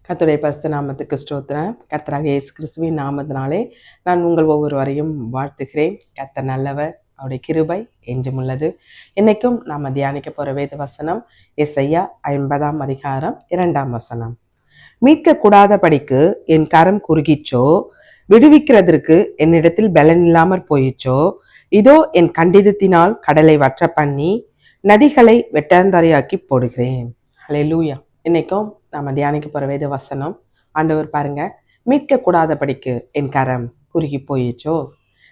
கர்த்தருடைய பரிசுத்த நாமத்துக்கு ஸ்தோத்திரம். கர்த்தராக இயேசு கிறிஸ்துவின் நாமத்தினாலே நான் உங்கள் ஒவ்வொருவரையும் வாழ்த்துகிறேன். கர்த்தர் நல்லவர், அவருடைய கிருபை என்றும் உள்ளது. இன்னைக்கும் நாம் தியானிக்க போகிற வேத வசனம் எசையா 50ஆம் அதிகாரம் 2ஆம் வசனம். மீட்கக்கூடாதபடிக்கு என் கரம் குறுகிச்சோ, விடுவிக்கிறதற்கு என்னிடத்தில் பலன் இல்லாமற் போயிச்சோ, இதோ என் கண்டிதத்தினால் கடலை வற்ற பண்ணி நதிகளை வெட்டாந்தரையாக்கி போடுகிறேன். ஹல்லேலூயா. இன்னைக்கும் நாம தியானிக்க போற வேத வசனம், ஆண்டவர் பாருங்க, மீட்க கூடாதபடிக்கு என் கரம் குறுகி போயிச்சோ,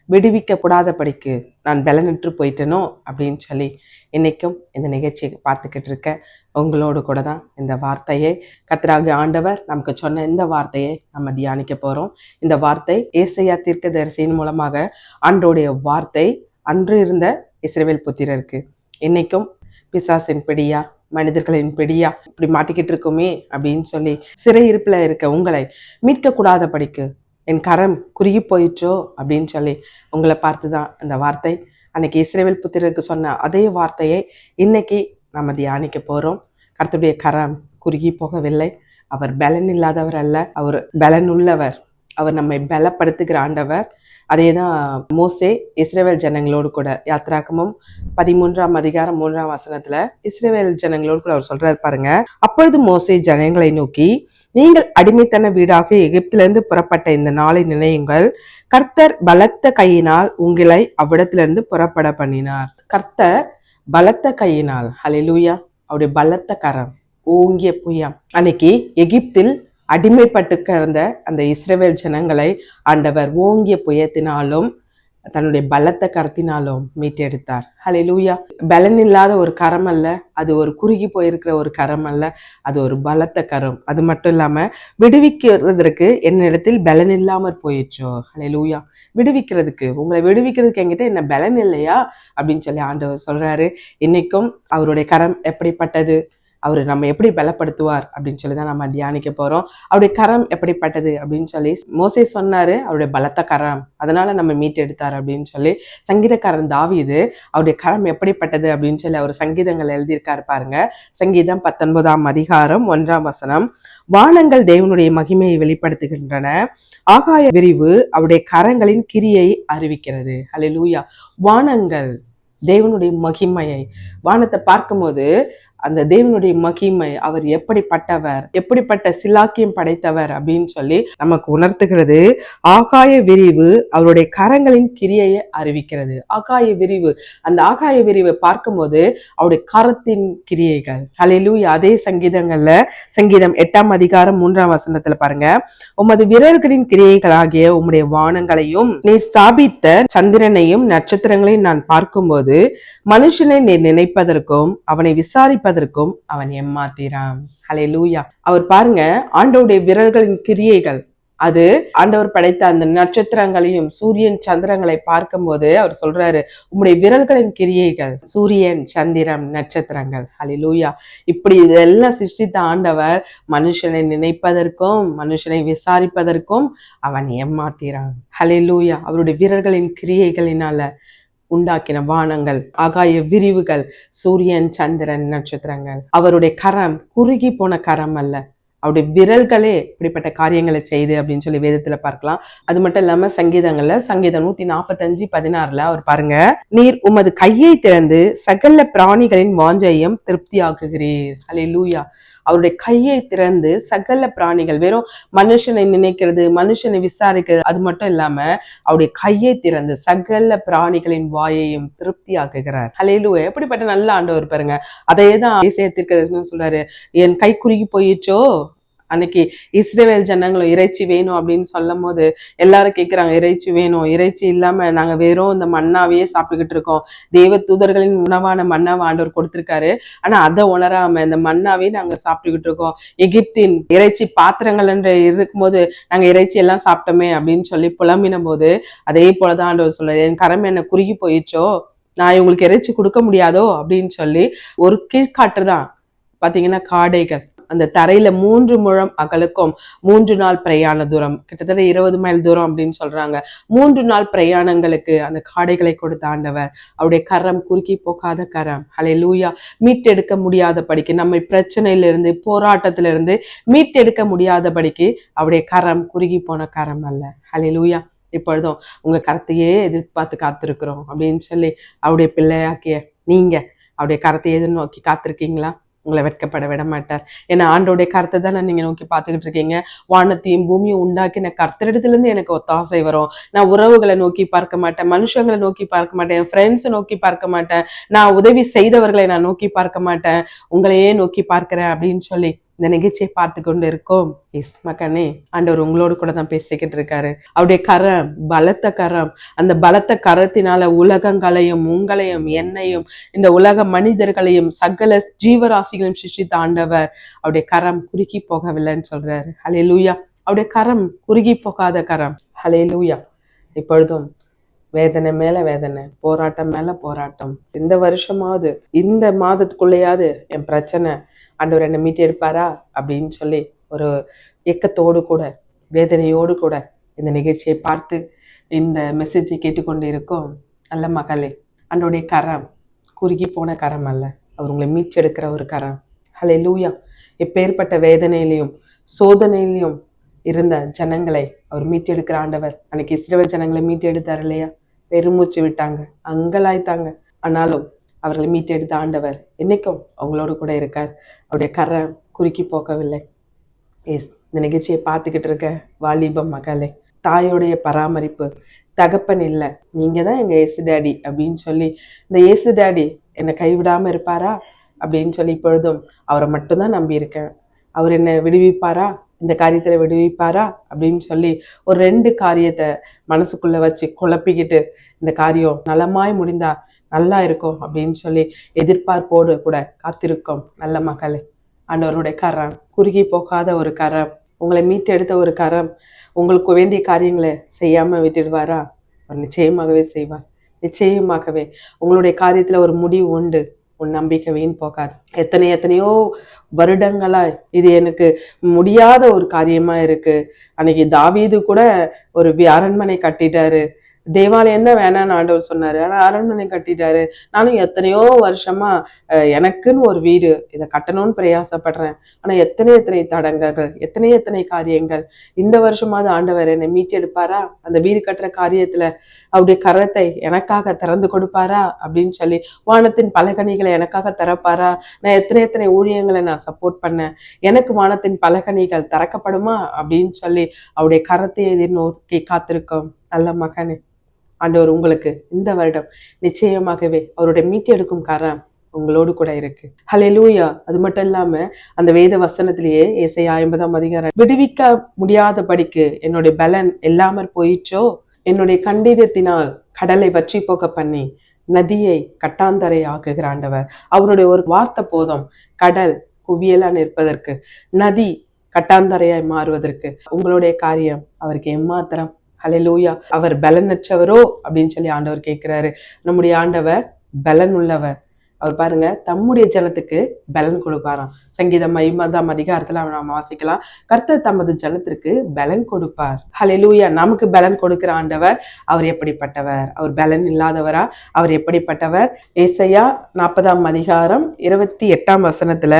விடுவிக்க கூடாதபடிக்கு நான் பலனற்று போயிட்டேனோ அப்படின்னு சொல்லி இன்னைக்கும் இந்த நிகழ்ச்சியை பார்த்துக்கிட்டு இருக்க உங்களோடு கூட தான் இந்த வார்த்தையை கர்த்தராகிய ஆண்டவர் நமக்கு சொன்ன இந்த வார்த்தையை நம்ம தியானிக்க போறோம். இந்த வார்த்தை ஏசாயா தீர்க்கதரிசியின் மூலமாக ஆண்டோடைய வார்த்தை அன்று இருந்த இஸ்ரவேல் புத்திரருக்கு. இன்னைக்கும் பிசாசின் பிடியா, மனிதர்களின் பிடியா இப்படி மாட்டிக்கிட்டு இருக்குமே அப்படின்னு சொல்லி சிறையிருப்புல இருக்க உங்களை மீட்க கூடாதபடிக்கு என் கரம் குறுகி போயிற்றோ அப்படின்னு சொல்லி உங்களை பார்த்துதான் அந்த வார்த்தை. அன்னைக்கு இஸ்ரவேல் புத்திரருக்கு சொன்ன அதே வார்த்தையை இன்னைக்கு நம்ம தியானிக்க போறோம். கர்த்தருடைய கரம் குறுகி போகவில்லை. அவர் பலன் இல்லாதவர் அல்ல, அவர் பலன் உள்ளவர். அவர் நம்மை பலப்படுத்துகிற ஆண்டவர். அதே தான் மோசே இஸ்ரவேல் ஜனங்களோடு கூட யாத்ராகமம் 13ஆம் அதிகாரம் 3ஆம் வசனத்துல இஸ்ரவேல் ஜனங்களோடு கூட அவர் சொல்றாரு பாருங்க. அப்பொழுது மோசே ஜனங்களை நோக்கி, நீங்கள் அடிமைத்தன வீடாக எகிப்திலிருந்து புறப்பட்ட இந்த நாளை நினையுங்கள். கர்த்தர் பலத்த கையினால் உங்களை அவ்விடத்திலிருந்து புறப்பட பண்ணினார். கர்த்தர் பலத்த கையினால், ஹல்லேலூயா, அவருடைய பலத்த கரம், ஓங்கிய புயம். அன்னைக்கு எகிப்தில் அடிமைப்பட்டு கிடந்த அந்த இஸ்ரவேல் ஜனங்களை ஆண்டவர் ஓங்கிய புயத்தினாலும் தன்னுடைய பலத்த கரத்தினாலும் மீட்டெடுத்தார். ஹல்லேலூயா. பலன் இல்லாத ஒரு கரம் அல்ல, அது ஒரு குறுகி போயிருக்கிற ஒரு கரம் அல்ல, அது ஒரு பலத்த கரம். அது மட்டும் இல்லாம விடுவிக்கிறதுக்கு என்னிடத்தில் பலன் இல்லாமற் போயிடுச்சோ. ஹல்லேலூயா. விடுவிக்கிறதுக்கு, உங்களை விடுவிக்கிறதுக்கு என்கிட்ட என்ன பலன் இல்லையா அப்படின்னு சொல்லி ஆண்டவர் சொல்றாரு. இன்னைக்கும் அவருடைய கரம் எப்படிப்பட்டது, அவர் நம்ம எப்படி பலப்படுத்துவார் அப்படின்னு சொல்லி தான் நம்ம தியானிக்க போறோம். அவருடைய கரம் எப்படிப்பட்டது அப்படின்னு சொல்லி மோசே சொன்னாரு, அவருடைய பலத்த கரம், அதனால நம்ம மீட்டெடுத்தார் அப்படின்னு சொல்லி. சங்கீதக்காரன் தாவீது அவருடைய கரம் எப்படிப்பட்டது அப்படின்னு சொல்லி அவர் சங்கீதங்கள் எழுதியிருக்காரு பாருங்க. சங்கீதம் 19ஆம் அதிகாரம் 1ஆம் வசனம். வானங்கள் தேவனுடைய மகிமையை வெளிப்படுத்துகின்றன, ஆகாய விரிவு அவருடைய கரங்களின் கிரியை அறிவிக்கிறது. ஹல்லேலூயா. வானங்கள் தேவனுடைய மகிமையை, வானத்தை பார்க்கும்போது அந்த தேவனுடைய மகிமை, அவர் எப்படிப்பட்டவர், எப்படிப்பட்ட சிலாக்கியம் படைத்தவர் அப்படின்னு சொல்லி நமக்கு உணர்த்துகிறது. ஆகாய விரிவு அவருடைய கரங்களின் கிரியையை அறிவிக்கிறது. ஆகாய விரிவு, அந்த ஆகாய விரிவை பார்க்கும்போது அவருடைய கரத்தின் கிரியைகள். ஹல்லேலூயா. அதே சங்கீதங்கள்ல சங்கீதம் 8ஆம் அதிகாரம் 3ஆம் வசனத்துல பாருங்க, உமது விரல்களின் கிரியைகளாகிய உம்முடைய வானங்களையும் நீ ஸ்தாபித்த சந்திரனையும் நட்சத்திரங்களையும் நான் பார்க்கும்போது மனுஷனை நீ நினைப்பதற்கும் அவனை விசாரிப்பதற்கும் அவன் ஏமாத்திரான். ஹல்லேலூயா. அவர் பாருங்க, ஆண்டவருடைய விரல்களின் கிரியைகள், அது ஆண்டவர் படைத்த அந்த நட்சத்திரங்களையும் சூரியன் சந்திரங்களை பார்க்கும்போது அவர் சொல்றாரு, உம்முடைய விரல்களின் கிரியைகள், சூரியன் சந்திரன் நட்சத்திரங்கள். ஹல்லேலூயா. இப்படி இதெல்லாம் சிருஷ்டித்த ஆண்டவர் மனுஷனை நினைப்பதற்கும் மனுஷனை விசாரிப்பதற்கும் அவன் ஏமாத்திரான். ஹல்லேலூயா. அவருடைய விரல்களின் கிரியைகளினால உண்டாக்கின வானங்கள், ஆகாய விரிவுகள், சூரியன் சந்திரன் நட்சத்திரங்கள். அவருடைய கரம் குறுகி போன கரம் அல்ல, அவருடைய விரல்களே இப்படிப்பட்ட காரியங்களை செய்து அப்படின்னு சொல்லி வேதத்துல பார்க்கலாம். அது மட்டும் இல்லாம சங்கீதங்கள்ல சங்கீதம் 145:16 அவர் பாருங்க, நீர் உமது கையை திறந்து சகல பிராணிகளின் வாஞ்சையும் திருப்தி ஆக்குகிறீர். ஹல்லேலூயா. அவருடைய கையை திறந்து சகல பிராணிகள், வெறும் மனுஷனை நினைக்கிறது, மனுஷனை விசாரிக்கிறது, அது மட்டும் இல்லாம அவருடைய கையை திறந்து சகல பிராணிகளின் வாயையும் திருப்தி ஆக்குகிறார். ஹல்லேலூயா. எப்படிப்பட்ட நல்ல ஆண்டவர் பாருங்க. அதையேதான் ஏசாயா தீர்க்கதரிசி சொல்றாரு, என் கை குறுகி போயிச்சோ. அன்னைக்கு இஸ்ரவேல் ஜனங்களும் இறைச்சி வேணும் அப்படின்னு சொல்லும் போது எல்லாரும் கேட்கிறாங்க, இறைச்சி வேணும், இறைச்சி இல்லாம நாங்க வெறும் இந்த மன்னாவையே சாப்பிட்டுக்கிட்டு இருக்கோம். தேவ தூதர்களின் உணவான மன்னாவை ஆண்டவர் கொடுத்திருக்காரு, ஆனா அதை உணராம இந்த மன்னாவே நாங்க சாப்பிட்டுக்கிட்டு இருக்கோம். எகிப்தின் இறைச்சி பாத்திரங்கள் என்று இருக்கும்போது நாங்க இறைச்சி எல்லாம் சாப்பிட்டோமே அப்படின்னு சொல்லி புலம்பின போது அதே போலதான் ஆண்டவர் சொல்றாரு, என் கரம் என்ன குறுகி போயிச்சோ, நான் உங்களுக்கு இறைச்சி கொடுக்க முடியாதோ அப்படின்னு சொல்லி ஒரு கீழ்காட்டுதான். பாத்தீங்கன்னா காடைகள், அந்த தரையில 3 முழம் அகலுக்கும் 3 நாள் பிரயாண தூரம், கிட்டத்தட்ட 20 மைல் தூரம் அப்படின்னு சொல்றாங்க. 3 நாள் பிரயாணங்களுக்கு அந்த காடைகளை கொடுத்த ஆண்டவர். அவருடைய கரம் குறுக்கி போகாத கரம். ஹல்லேலூயா. மீட்டெடுக்க முடியாதபடிக்கு, நம்மை பிரச்சனையிலிருந்து போராட்டத்திலிருந்து மீட்டெடுக்க முடியாதபடிக்கு அவருடைய கரம் குறுகி போன கரம் அல்ல. ஹல்லேலூயா. இப்பொழுதும் உங்க கரத்தையே எதிர்பார்த்து காத்திருக்கிறோம் அப்படின்னு சொல்லி அவருடைய பிள்ளையாக்கிய நீங்க அவருடைய கரத்தை எதிர்நோக்கி காத்திருக்கீங்களா? உங்களை வெட்கப்பட விட மாட்டார். ஏன்னா ஆண்டோடைய கருத்தை தானே நீங்க நோக்கி பார்த்துக்கிட்டு இருக்கீங்க. வானத்தையும் பூமியும் உண்டாக்கின கர்த்தரிடத்துல இருந்து எனக்கு ஒத்தாசை வரும். நான் உறவுகளை நோக்கி பார்க்க மாட்டேன், மனுஷங்களை நோக்கி பார்க்க மாட்டேன், என் ஃப்ரெண்ட்ஸை நோக்கி பார்க்க மாட்டேன், நான் உதவி செய்தவர்களை நான் நோக்கி பார்க்க மாட்டேன், உங்களையே நோக்கி பார்க்கிறேன் அப்படின்னு சொல்லி இந்த நிகழ்ச்சியை பார்த்து கொண்டு இருக்கோம். எஸ் மகனே, ஆண்டவர் உங்களோடு கூட தான் பேசிக்கிட்டு இருக்காரு. அவருடைய கரம் பலத்த கரம். அந்த பலத்த கரத்தினால உலகங்களையும் உங்களையும் என்னையும் இந்த உலக மனிதர்களையும் சகல ஜீவராசிகளையும் சிருஷ்டித்த ஆண்டவர். அவருடைய கரம் குறுகி போகவில்லைன்னு சொல்றாரு. ஹல்லேலூயா. அவருடைய கரம் குறுகி போகாத கரம். ஹல்லேலூயா. இப்பொழுதும் வேதனை மேல வேதனை, போராட்டம் மேல போராட்டம். இந்த வருஷமாவது, இந்த மாதத்துக்குள்ளேயாவது என் பிரச்சனை ஆண்டவர் என்னை மீட்டு எடுப்பாரா அப்படின்னு சொல்லி ஒரு ஏக்கத்தோடு கூட வேதனையோடு கூட இந்த நிகழ்ச்சியை பார்த்து இந்த மெசேஜை கேட்டுக்கொண்டு இருக்கோம். நல்ல மகளே, ஆண்டவருடைய கரம் குறுகி போன கரம் அல்ல, அவர் உங்களை மீச்செடுக்கிற ஒரு கரம். ஹல்லேலூயா. எப்பேற்பட்ட வேதனையிலையும் சோதனையிலையும் இருந்த ஜனங்களை அவர் மீட்டெடுக்கிற ஆண்டவர். அன்னைக்கு இஸ்ரவேல் ஜனங்களை மீட்டு எடுத்தார் இல்லையா? பெருமூச்சு விட்டாங்க, அங்கலாய்த்தாங்க. ஆனாலும் அவர்களை மீட்டெடுத்த ஆண்டவர் என்னைக்கும் அவங்களோடு கூட இருக்கார். அவருடைய கரம் குறுக்கி போகவில்லை. எஸ், இந்த நிகழ்ச்சியை பார்த்துக்கிட்டு இருக்க வாலிப மகளே, தாயோடைய பராமரிப்பு, தகப்பன் இல்லை, நீங்க தான் எங்க ஏசு டேடி அப்படின்னு சொல்லி, இந்த ஏசு டேடி என்னை கைவிடாம இருப்பாரா அப்படின்னு சொல்லி இப்பொழுதும் அவரை மட்டும்தான் நம்பி இருக்கேன். அவர் என்னை விடுவிப்பாரா, இந்த காரியத்துல விடுவிப்பாரா அப்படின்னு சொல்லி ஒரு 2 காரியத்தை மனசுக்குள்ள வச்சு குழப்பிக்கிட்டு இந்த காரியம் நலமாய் முடிந்தா நல்லா இருக்கும் அப்படின்னு சொல்லி எதிர்பார்ப்போடு கூட காத்திருக்கோம் நல்ல மகளே. ஆண்டவருடைய கரம் குறுகி போகாத ஒரு கரம், உங்களை மீட்டெடுத்த ஒரு கரம். உங்களுக்கு வேண்டிய காரியங்களை செய்யாம விட்டுடுவாரா? அவர் நிச்சயமாகவே செய்வார். நிச்சயமாகவே உங்களுடைய காரியத்துல ஒரு முடிவு உண்டு. உன் நம்பிக்கை வீண் போகாது. எத்தனையோ வருடங்களா இது எனக்கு முடியாத ஒரு காரியமா இருக்கு. அன்னைக்கு தாவீது கூட ஒரு அரண்மனை கட்டிட்டாரு, தேவாலயம் தான் வேணான்னு ஆண்டவர் சொன்னாரு, ஆனா அரண்மனை கட்டிட்டாரு. நானும் எத்தனையோ வருஷமா எனக்குன்னு ஒரு வீடு இதை கட்டணும்னு பிரயாசப்படுறேன். ஆனா எத்தனை தடங்கல்கள், எத்தனை காரியங்கள். இந்த வருஷமாவது ஆண்டவர் என்னை மீட்டெடுப்பாரா? அந்த வீடு கட்டுற காரியத்துல அவருடைய கரத்தை எனக்காக திறந்து கொடுப்பாரா அப்படின்னு சொல்லி, வானத்தின் பலகணிகளை எனக்காக திறப்பாரா? நான் எத்தனை ஊழியங்களை நான் சப்போர்ட் பண்ணேன், எனக்கு வானத்தின் பலகணிகள் திறக்கப்படுமா அப்படின்னு சொல்லி அவருடைய கரத்தை எதிர்நோக்கி காத்திருக்கோம் நல்ல மகனே. ஆண்டவர் உங்களுக்கு இந்த வருடம் நிச்சயமாகவே அவருடைய மீட்டெடுக்கும் கரம் உங்களோடு கூட இருக்கு. ஹல்லேலூயா. அது மட்டும் இல்லாம அந்த வேத வசனத்திலேயே ஏசாயா 50ஆம் அதிகாரம், விடுவிக்க முடியாதபடிக்கு என்னுடைய பலன் எல்லாமற் போயிற்றோ, என்னுடைய கண்டிதத்தினால் கடலை வற்றி போக பண்ணி நதியை கட்டாந்தரை ஆக்குகிற ஆண்டவர். அவருடைய ஒரு வார்த்தை போதும் கடல் குவியலா நிற்பதற்கு, நதி கட்டாந்தரையாய் மாறுவதற்கு. உங்களுடைய காரியம் அவருக்கு எம்மாத்திரம். ஹல்லேலூயா. அவர் பலனற்றவரோ அப்படின்னு சொல்லி ஆண்டவர் கேட்கிறாரு. நம்முடைய ஆண்டவர் பலன் உள்ளவர். அவர் பாருங்க, தம்முடைய ஜனத்துக்கு பலன் கொடுப்பாராம். சங்கீதம் 50ஆம் அதிகாரத்துல நாம வாசிக்கலாம், கர்த்தர் தமது ஜனத்திற்கு பலன் கொடுப்பார். ஹல்லேலூயா. நமக்கு பலன் கொடுக்கிற ஆண்டவர் அவர் எப்படிப்பட்டவர்? அவர் பலன் இல்லாதவரா? அவர் எப்படிப்பட்டவர்? ஏசாயா 40ஆம் அதிகாரம் 28ஆம் வசனத்துல,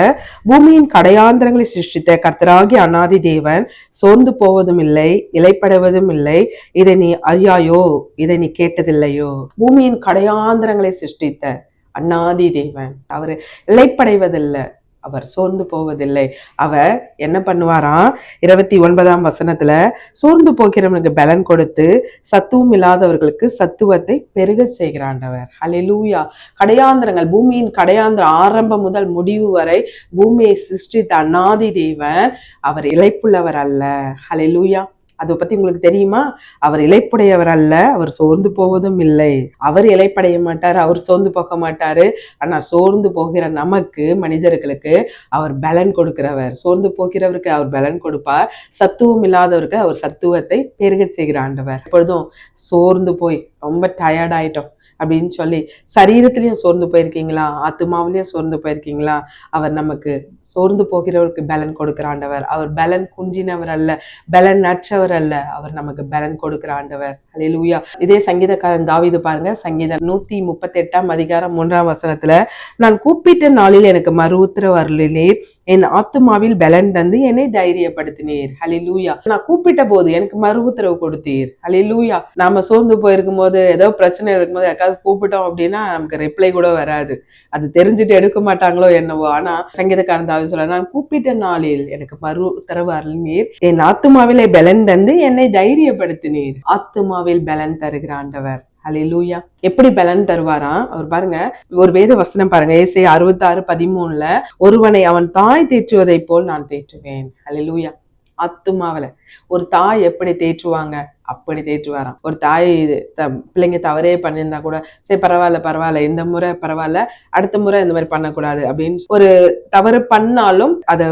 பூமியின் கடையாந்திரங்களை சிருஷ்டித்த கர்த்தராகிய அநாதி தேவன் சோர்ந்து போவதும் இல்லை, இலைப்படுவதும் இல்லை. இதை நீ அறியாயோ? இதை நீ கேட்டதில்லையோ? பூமியின் கடையாந்திரங்களை சிருஷ்டித்த அண்ணாதி தேவன் அவர் இளைப்படைவதில்லை, அவர் சோர்ந்து போவதில்லை. அவர் என்ன பண்ணுவாராம்? 29ஆம் வசனத்துல, சோர்ந்து போகிறவனுக்கு பலன் கொடுத்து சத்துவம் இல்லாதவர்களுக்கு சத்துவத்தை பெருக செய்கிறாண்டவர். ஹல்லேலூயா. கடையாந்திரங்கள், பூமியின் கடையாந்திரம் ஆரம்பம் முதல் முடிவு வரை பூமியை சிருஷ்டித்த அண்ணாதி தேவன் அவர் இளைப்புள்ளவர் அல்ல. ஹல்லேலூயா. அதை பத்தி உங்களுக்கு தெரியுமா? அவர் இளைப்புடையவர் அல்ல, அவர் சோர்ந்து போவதும் இல்லை. அவர் இளைப்படைய மாட்டாரு, அவர் சோர்ந்து போக மாட்டாரு. ஆனா சோர்ந்து போகிற நமக்கு, மனிதர்களுக்கு அவர் பலன் கொடுக்கிறவர். சோர்ந்து போகிறவருக்கு அவர் பலன் கொடுப்பார், சத்துவம் இல்லாதவருக்கு அவர் சத்துவத்தை பெருக செய்கிற ஆண்டவர். எப்பொழுதும் சோர்ந்து போய் ரொம்ப டயர்ட் ஆயிட்டோம், அப்படின்னு சொல்லி. சரீரத்திலையும் சோர்ந்து போயிருக்கீங்களா? ஆத்துமாவிலையும் சோர்ந்து போயிருக்கீங்களா? அவர் நமக்கு சோர்ந்து போகிறவருக்கு பலன் கொடுக்கிற ஆண்டவர். அவர் பலன் குன்றினவர் அல்ல, பலன் நற்றவர் அல்ல, அவர் நமக்கு பலன் கொடுக்கிற ஆண்டவர். அல்லேலூயா. இதே சங்கீதக்காரன் தாவீது பாருங்க, சங்கீதம் 138 நான் கூப்பிட்ட நாளில் எனக்கு மறு உத்தரவு அருளினீர், என் ஆத்துமாவில் பலன் தந்து என்னை தைரியப்படுத்தினீர். அல்லேலூயா. நான் கூப்பிட்ட போது எனக்கு மறு உத்தரவு கொடுத்தீர். அல்லேலூயா. நாம சோர்ந்து போயிருக்கும் போது, ஏதோ பிரச்சனை இருக்கும்போது யாருக்காவது கூப்பிட்டோம் அப்படின்னா நமக்கு ரிப்ளை கூட வராது. அது தெரிஞ்சுட்டு எடுக்க மாட்டாங்களோ என்னவோ. ஆனா சங்கீதக்காரன் தாவீது சொல்றார், நான் கூப்பிட்ட நாளில் எனக்கு மறு உத்தரவு அருளினீர், என் ஆத்துமாவிலே பலன் தந்து என்னை தைரியப்படுத்தினீர். ஆத்துமாவில் பலன் தருகிற ஆண்டவர். அல்லேலூயா. எப்படி பலன் தருவாராம் அவர் பாருங்க. ஒரு வேத வசனம் பாருங்க, ஏசாயா 66:13, ஒருவனை அவன் தாய் தேற்றுவதை போல் நான் தேற்றுவேன். அல்லேலூயா. ஆத்துமாவில ஒரு தாய் எப்படி தேற்றுவாங்க அப்படி தேற்றுவாராம். ஒரு தாய் பிள்ளைங்க தவறே பண்ணியிருந்தா கூட, சரி பரவாயில்ல, இந்த முறை பரவாயில்ல, அடுத்த முறை இந்த மாதிரி பண்ணக்கூடாது அப்படின்னு ஒரு தவறு பண்ணாலும் அதை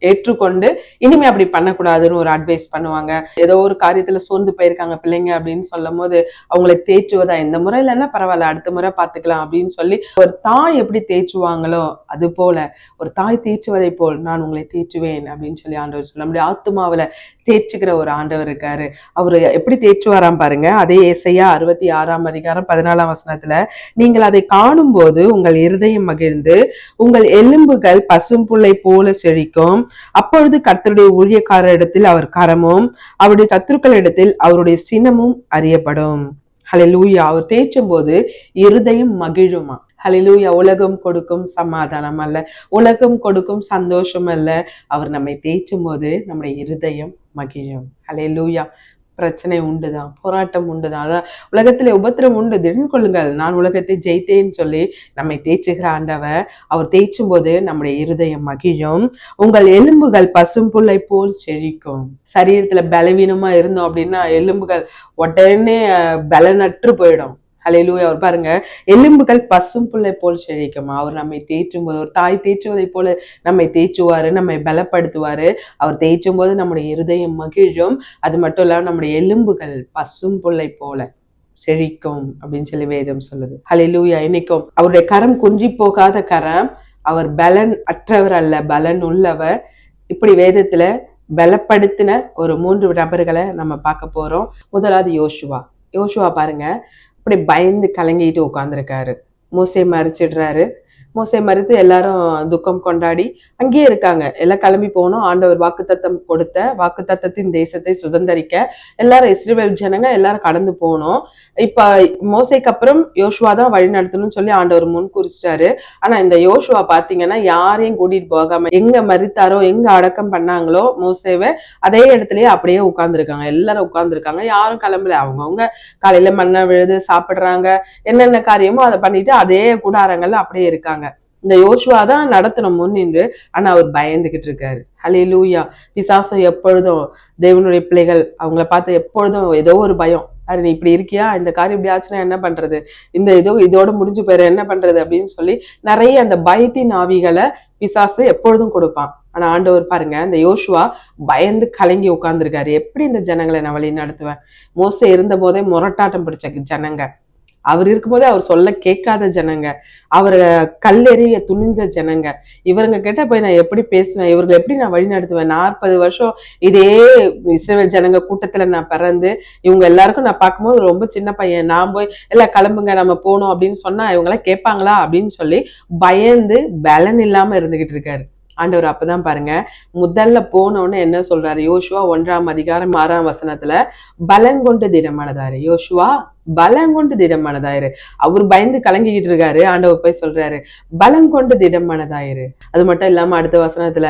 ஏற்றுக்கொண்டு இனிமே அப்படி பண்ணக்கூடாதுன்னு ஒரு அட்வைஸ் பண்ணுவாங்க. ஏதோ ஒரு காரியத்துல சோர்ந்து போயிருக்காங்க பிள்ளைங்க அப்படின்னு சொல்லும் போது அவங்களை தேற்றுவதா, இந்த முறை இல்லைன்னா பரவாயில்ல, அடுத்த முறை பார்த்துக்கலாம் அப்படின்னு சொல்லி ஒரு தாய் எப்படி தேற்றுவாங்களோ அது போல ஒரு தாய் தேற்றுவதை போல் நான் உங்களை தேற்றுவேன் அப்படின்னு சொல்லி ஆண்டவர் சொல்ல. நம்முடைய ஆத்துமாவில தேற்றுகிற ஒரு ஆண்டவர் இருக்காரு. அவரு எப்படி தேற்றுவாராம் பாருங்க. அதே ஏசாயா 66:14 நீங்கள் அதை காணும் போது உங்கள் இருதயம் மகிழ்ந்து உங்கள் எலும்புகள் பசும்புல்லை போல செழிக்கும். அப்பொழுது கர்த்தருடைய ஊழியக்காரரிடத்தில் அவர் கரமும் அவருடைய சத்துருக்களிடத்தில் அவருடைய சினமும் அறியப்படும். ஹல்லேலூயா. அவர் தேற்றும் போது இருதயம் மகிழுமா. ஹல்லேலூயா. உலகம் கொடுக்கும் சமாதானம் அல்ல, உலகம் கொடுக்கும் சந்தோஷம் அல்ல, அவர் நம்மை தேற்றும் போது நம்முடைய இருதயம் மகிழும். ஹல்லேலூயா. பிரச்சனை உண்டுதான், போராட்டம் உண்டுதான், அதான் உலகத்திலே உபத்திரம் உண்டு, திடன் கொள்ளுங்கள், நான் உலகத்தை ஜெயித்தேன்னு சொல்லி நம்மை தேற்றுகிற ஆண்டவர். அவர் தேய்ச்சும் போது நம்முடைய இருதயம் மகிழும். உங்கள் எலும்புகள் பசும்புல்லை போல் செழிக்கும். சரீரத்துல பலவீனமா இருந்தோம் அப்படின்னா எலும்புகள் உடனே பலனற்று போயிடும். அல்லேலூயா. அவர் பாருங்க, எலும்புகள் பசும்புல்லை போல் செழிக்குமா. அவர் நம்மை தேற்றும் போது, ஒரு தாய் தேய்ச்சுவதை போல நம்மை தேய்ச்சுவாரு, நம்மை பலப்படுத்துவாரு. அவர் தேய்ச்சும் போது நம்முடைய இருதயம் மகிழும். அது மட்டும் இல்லாம நம்முடைய எலும்புகள் பசும்புல்லை போல செழிக்கும் அப்படின்னு சொல்லி வேதம் சொல்லுது. அல்லேலூயா. இன்னைக்கும் அவருடைய கரம் குன்றி போகாத கரம். அவர் பலன் அற்றவர் அல்ல, பலன் உள்ளவர். இப்படி வேதத்துல பலப்படுத்தின ஒரு 3 நபர்களை நம்ம பார்க்க போறோம். முதலாவது யோசுவா பாருங்க, அப்படி பயந்து கலங்கிட்டு உட்கார்ந்துருக்காரு. மோசே மறிச்சிடுறாரு. மோசே மறித்து எல்லாரும் துக்கம் கொண்டாடி அங்கேயே இருக்காங்க. எல்லாம் கிளம்பி போனோம். ஆண்டவர் வாக்குத்தத்தம் கொடுத்த வாக்குத்தத்தத்தின் தேசத்தை சுதந்தரிக்க எல்லாரும் இஸ்ரவேல் ஜனங்க எல்லாரும் கடந்து போனோம். இப்ப மோசைக்கு அப்புறம் யோசுவா தான் வழி நடத்தணும்னு சொல்லி ஆண்டவர் முன் குறிச்சிட்டாரு. ஆனா இந்த யோசுவா பாத்தீங்கன்னா யாரையும் கூட்டிட்டு போகாம எங்க மறித்தாரோ, எங்க அடக்கம் பண்ணாங்களோ மோசேவை, அதே இடத்துலயே அப்படியே உட்கார்ந்துருக்காங்க. எல்லாரும் உட்கார்ந்துருக்காங்க, யாரும் கிளம்பல. அவங்கவுங்க காலையில மண்ணா விழுது சாப்பிடுறாங்க, என்னென்ன காரியமோ அதை பண்ணிட்டு அதே கூடாரங்கள்ல அப்படியே இருக்காங்க. இந்த யோசுவா தான் நடத்தணும் முன்னின்று, ஆனா அவர் பயந்துகிட்டு இருக்காரு. ஹல்லேலூயா. பிசாசம் எப்பொழுதும் தேவனுடைய பிள்ளைகள் அவங்கள பார்த்து எப்பொழுதும் ஏதோ ஒரு பயம். அது நீ இப்படி இருக்கியா, இந்த காரியம் இப்படி ஆச்சுன்னா என்ன பண்றது, இதோட முடிஞ்சு போயிரு என்ன பண்றது அப்படின்னு சொல்லி நிறைய அந்த பயத்தின் ஆவிகளை பிசாசு எப்பொழுதும் கொடுப்பான். ஆனா ஆண்டவர் பாருங்க, இந்த யோசுவா பயந்து கலங்கி உட்கார்ந்துருக்காரு. எப்படி இந்த ஜனங்களை நான் வழி நடத்துவேன். மோசே இருந்த போதே முரட்டாட்டம் பிடிச்ச ஜனங்க, அவர் இருக்கும்போதே அவர் சொல்ல கேட்காத ஜனங்க, அவரை கல்லெறிய துணிஞ்ச ஜனங்க, இவருங்க கிட்ட போய் நான் எப்படி பேசுவேன், இவர்களை எப்படி நான் வழி நடத்துவேன். 40 வருஷம் இதே இஸ்ரவேல் ஜனங்க கூட்டத்துல நான் பிறந்து இவங்க எல்லாருக்கும் நான் பார்க்கும்போது ரொம்ப சின்ன பையன், நான் போய் எல்லாம் கிளம்புங்க நம்ம போனோம் அப்படின்னு சொன்னா இவங்கெல்லாம் கேட்பாங்களா அப்படின்னு சொல்லி பயந்து பலன் இல்லாம இருந்துகிட்டு இருக்காரு. ஆண்டவர் அப்பதான் பாருங்க, முதல்ல போனோன்னு என்ன சொல்றாரு. யோசுவா 1:6 பலங்கொண்டு திடமானதாரு. யோசுவா பலங்கொண்டு திடமானதாயிரு. அவர் பயந்து கலங்கிக்கிட்டு இருக்காரு. ஆண்டவர் போய் சொல்றாரு, பலங்கொண்டு திடமானதாயிரு. அது மட்டும் இல்லாம அடுத்த வசனத்துல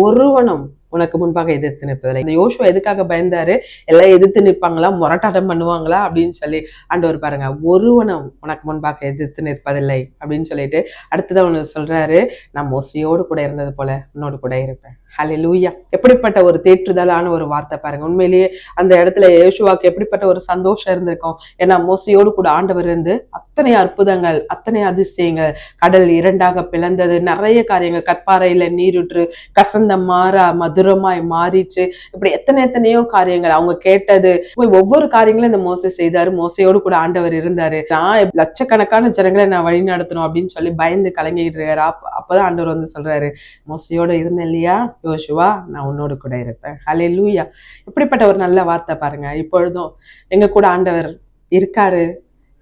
ஒருவனும் உனக்கு முன்பாக எதிர்த்து நிற்பதில்லை. இந்த யோசுவா எதுக்காக பயந்தாரு, எல்லாம் எதிர்த்து நிற்பாங்களா, முரட்டாட்டம் பண்ணுவாங்களா அப்படின்னு சொல்லி ஆண்டவர் பாருங்க, ஒருவனும் உனக்கு முன்பாக எதிர்த்து நிற்பதில்லை அப்படின்னு சொல்லிட்டு அடுத்ததான் உனக்கு சொல்றாரு, நான் மோசையோடு கூட இருந்தது போல உன்னோடு கூட இருப்பேன். ஹல்லேலூயா. எப்படிப்பட்ட ஒரு தேற்றுதலான ஒரு வார்த்தை பாருங்க. உண்மையிலேயே அந்த இடத்துல யோசுவாக்கு எப்படிப்பட்ட ஒரு சந்தோஷம் இருந்திருக்கும். ஏன்னா மோசையோடு கூட ஆண்டவர் இருந்து அத்தனை அற்புதங்கள், அத்தனை அதிசயங்கள், கடல் 2ஆக பிளந்தது, நிறைய காரியங்கள், கற்பாறையில நீருற்று கசந்த மாறா மதுர மதுரமாய் மாறிச்சு. இப்படி எத்தனையோ காரியங்கள் அவங்க கேட்டது ஒவ்வொரு காரியங்களும் இந்த மோசே செய்தாரு. மோசையோடு கூட ஆண்டவர் இருந்தாரு. நான் லட்சக்கணக்கான ஜனங்களை நான் வழி நடத்தணும் அப்படின்னு சொல்லி பயந்து கலங்கிட்டு இருக்காரு. அப்பதான் ஆண்டவர் வந்து சொல்றாரு, மோசையோட இருந்தேன் இல்லையா யோசுவா, நான் உன்னோடு கூட இருப்பேன். ஹல்லேலூயா. இப்படிப்பட்ட ஒரு நல்ல வார்த்தை பாருங்க. இப்பொழுதும் எங்க கூட ஆண்டவர் இருக்காரு.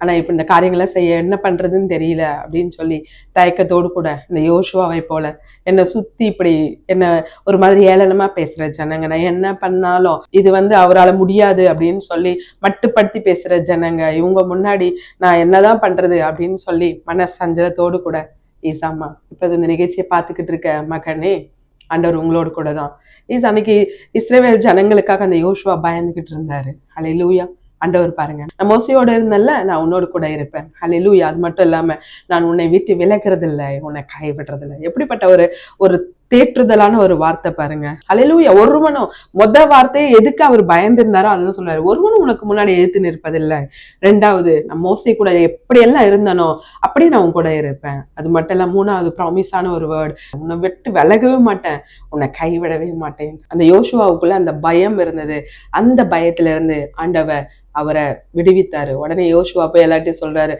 ஆனா இப்ப இந்த காரியங்களை செய்ய என்ன பண்றதுன்னு தெரியல அப்படின்னு சொல்லி தயக்கத்தோடு கூட இந்த யோசுவாவை போல என்னை சுத்தி இப்படி என்ன ஒரு மாதிரி ஏளனமா பேசுற ஜனங்க, நான் என்ன பண்ணாலும் இது வந்து அவரால் முடியாது அப்படின்னு சொல்லி மட்டுப்படுத்தி பேசுற ஜனங்க, இவங்க முன்னாடி நான் என்னதான் பண்றது அப்படின்னு சொல்லி மன சஞ்சலத்தோடு கூட, ஈசாமா இப்ப இந்த நிகழ்ச்சியை பார்த்துக்கிட்டு இருக்க மகனே, ஆண்டவர் உங்களோடு கூட தான். அன்னைக்கு இஸ்ரவேல் ஜனங்களுக்காக அந்த யோசுவா பயந்துகிட்டு இருந்தாரு. ஹல்லேலூயா. ஆண்டவர் பாருங்க, நான் மோசையோட இருந்தேன்ல, நான் உன்னோடு கூட இருப்பேன். ஹல்லேலூயா. அது மட்டும் இல்லாம நான் உன்னை விட்டு விலகிறது இல்லை, உன்னை கைவிடுறது இல்லை. எப்படிப்பட்ட ஒரு தேற்றுதலான ஒரு வார்த்தை பாருங்க. ஹல்லேலூயா. ஒருவனும் வார்த்தையை எதுக்கு அவர் பயந்திருந்தாரோ அதுதான் சொல்றாரு, ஒருவனும் உனக்கு முன்னாடி எதிர்த்து நிற்பதில்லை. ரெண்டாவது, நான் மோசை கூட எப்படி எல்லாம் இருந்தனோ அப்படியே நான் உன் கூட இருப்பேன். அது மட்டும் இல்ல, மூணாவது ப்ராமிஸான ஒரு வேர்டு, உன்னை விட்டு விலகவே மாட்டேன், உன்னை கைவிடவே மாட்டேன். அந்த யோசுவாவுக்குள்ள அந்த பயம் இருந்தது. அந்த பயத்துல இருந்து ஆண்டவர் அவரை விடுவித்தாரு. உடனே யோசுவா போய் எல்லாத்தையும் சொல்றாரு,